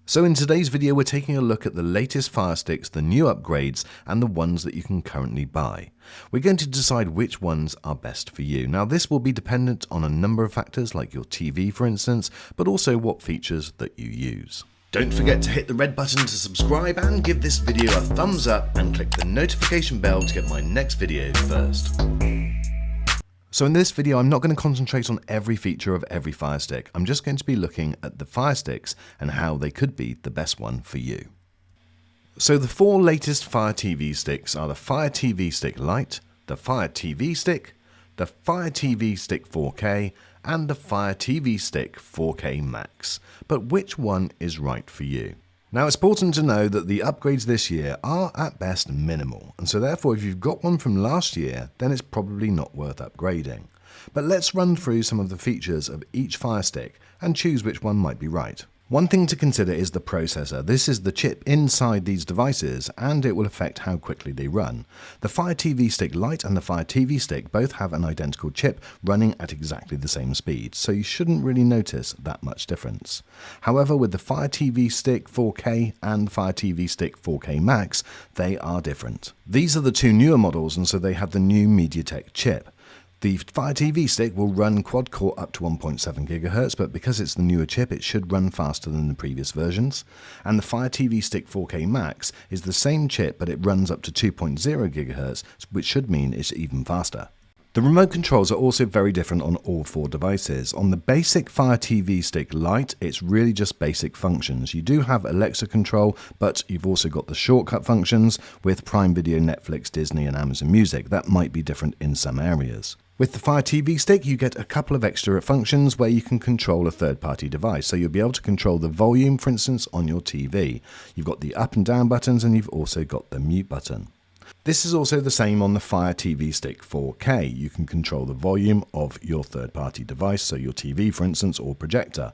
So in today's video, we're taking a look at the latest Fire Sticks, the new upgrades, and the ones that you can currently buy. We're going to decide which ones are best for you. Now this will be dependent on a number of factors like your TV for instance, but also what features that you use. Don't forget to hit the red button to subscribe and give this video a thumbs up and click the notification bell to get my next video first. So in this video, I'm not going to concentrate on every feature of every Fire Stick. I'm just going to be looking at the Fire Sticks and how they could be the best one for you. So the four latest Fire TV Sticks are the Fire TV Stick Lite, the Fire TV Stick, the Fire TV Stick 4K, and the Fire TV Stick 4K Max. But which one is right for you? Now it's important to know that the upgrades this year are at best minimal, and so therefore if you've got one from last year, then it's probably not worth upgrading. But let's run through some of the features of each Fire Stick and choose which one might be right. One thing to consider is the processor. This is the chip inside these devices and it will affect how quickly they run. The Fire TV Stick Lite and the Fire TV Stick both have an identical chip running at exactly the same speed, so you shouldn't really notice that much difference. However, with the Fire TV Stick 4K and the Fire TV Stick 4K Max, they are different. These are the two newer models and so they have the new MediaTek chip. The Fire TV Stick will run quad-core up to 1.7 GHz, but because it's the newer chip, it should run faster than the previous versions. And the Fire TV Stick 4K Max is the same chip, but it runs up to 2.0 GHz, which should mean it's even faster. The remote controls are also very different on all four devices. On the basic Fire TV Stick Lite, it's really just basic functions. You do have Alexa control, but you've also got the shortcut functions with Prime Video, Netflix, Disney and Amazon Music. That might be different in some areas. With the Fire TV Stick, you get a couple of extra functions where you can control a third-party device. So you'll be able to control the volume, for instance, on your TV. You've got the up and down buttons and you've also got the mute button. This is also the same on the Fire TV Stick 4K. You can control the volume of your third-party device, so your TV for instance, or projector.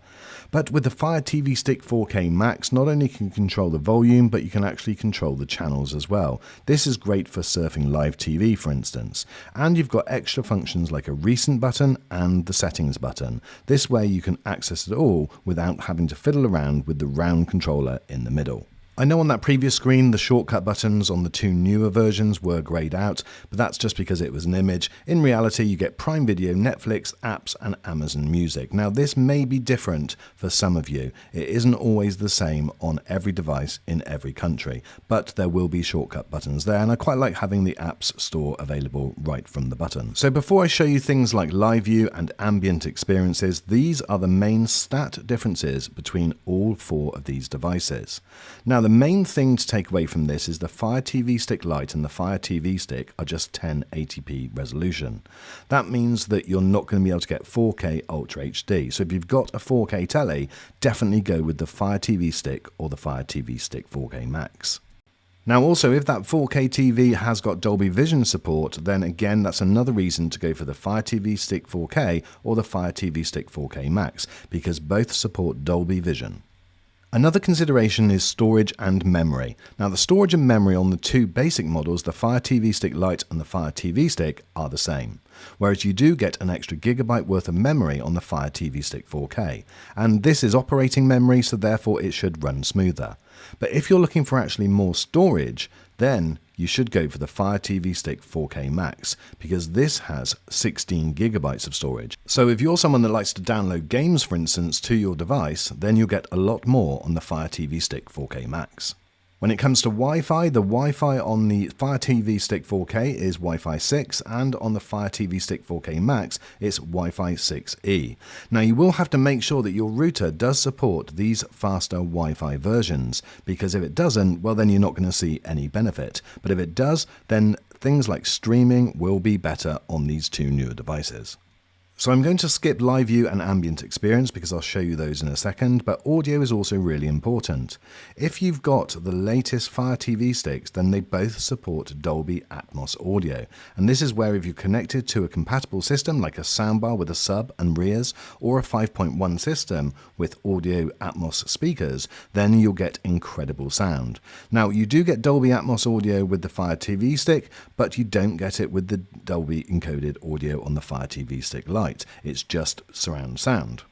But with the Fire TV Stick 4K Max, not only can you control the volume, but you can actually control the channels as well. This is great for surfing live TV for instance. And you've got extra functions like a recent button and the settings button. This way you can access it all without having to fiddle around with the round controller in the middle. I know on that previous screen the shortcut buttons on the two newer versions were greyed out, but that's just because it was an image. In reality you get Prime Video, Netflix, apps and Amazon Music. Now this may be different for some of you. It isn't always the same on every device in every country, but there will be shortcut buttons there and I quite like having the apps store available right from the button. So before I show you things like live view and ambient experiences, these are the main stat differences between all four of these devices. Now the main thing to take away from this is the Fire TV Stick Lite and the Fire TV Stick are just 1080p resolution. That means that you're not going to be able to get 4K Ultra HD. So if you've got a 4K telly, definitely go with the Fire TV Stick or the Fire TV Stick 4K Max. Now also, if that 4K TV has got Dolby Vision support, then again that's another reason to go for the Fire TV Stick 4K or the Fire TV Stick 4K Max, because both support Dolby Vision. Another consideration is storage and memory. Now the storage and memory on the two basic models, the Fire TV Stick Lite and the Fire TV Stick, are the same. Whereas you do get an extra gigabyte worth of memory on the Fire TV Stick 4K. And this is operating memory, so therefore it should run smoother. But if you're looking for actually more storage, then you should go for the Fire TV Stick 4K Max, because this has 16 gigabytes of storage. So if you're someone that likes to download games, for instance, to your device, then you'll get a lot more on the Fire TV Stick 4K Max. When it comes to Wi-Fi, the Wi-Fi on the Fire TV Stick 4K is Wi-Fi 6 and on the Fire TV Stick 4K Max it's Wi-Fi 6E. Now you will have to make sure that your router does support these faster Wi-Fi versions, because if it doesn't, well then you're not going to see any benefit. But if it does, then things like streaming will be better on these two newer devices. So I'm going to skip live view and ambient experience because I'll show you those in a second, but audio is also really important. If you've got the latest Fire TV sticks, then they both support Dolby Atmos audio. And this is where if you're connected to a compatible system like a soundbar with a sub and rears, or a 5.1 system with audio Atmos speakers, then you'll get incredible sound. Now you do get Dolby Atmos audio with the Fire TV stick, but you don't get it with the Dolby encoded audio on the Fire TV Stick Lite. It's just surround sound.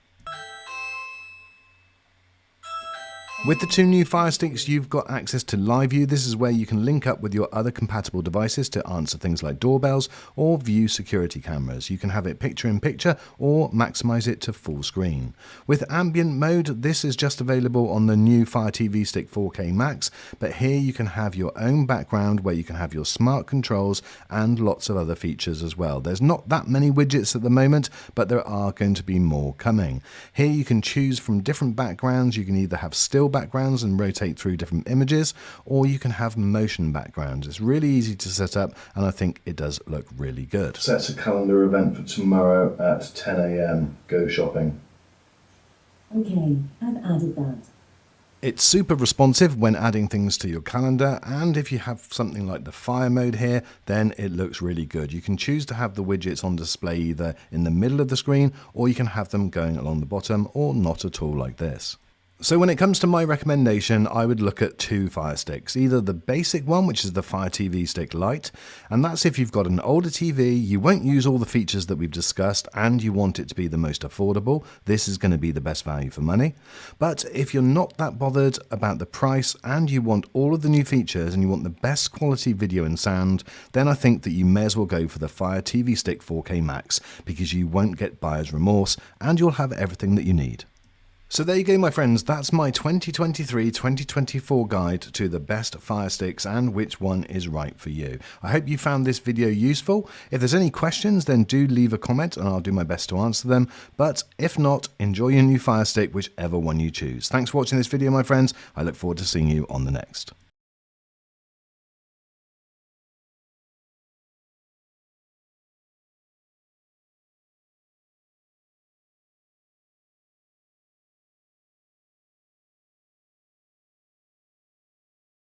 With the two new Fire Sticks, you've got access to Live View. This is where you can link up with your other compatible devices to answer things like doorbells or view security cameras. You can have it picture-in-picture or maximize it to full screen. With ambient mode, this is just available on the new Fire TV Stick 4K Max, but here you can have your own background where you can have your smart controls and lots of other features as well. There's not that many widgets at the moment, but there are going to be more coming. Here you can choose from different backgrounds. You can either have still backgrounds and rotate through different images, or you can have motion backgrounds. It's really easy to set up, and I think it does look really good. Set a calendar event for tomorrow at 10 AM. Go shopping. Okay, I've added that. It's super responsive when adding things to your calendar, and if you have something like the fire mode here, then it looks really good. You can choose to have the widgets on display either in the middle of the screen, or you can have them going along the bottom, or not at all like this. So when it comes to my recommendation, I would look at two Fire Sticks. Either the basic one, which is the Fire TV Stick Lite, and that's if you've got an older TV, you won't use all the features that we've discussed, and you want it to be the most affordable. This is going to be the best value for money. But if you're not that bothered about the price, and you want all of the new features, and you want the best quality video and sound, then I think that you may as well go for the Fire TV Stick 4K Max, because you won't get buyer's remorse, and you'll have everything that you need. So there you go, my friends, that's my 2023-2024 guide to the best Fire Sticks and which one is right for you. I hope you found this video useful. If there's any questions, then do leave a comment and I'll do my best to answer them. But if not, enjoy your new Fire Stick, whichever one you choose. Thanks for watching this video, my friends. I look forward to seeing you on the next.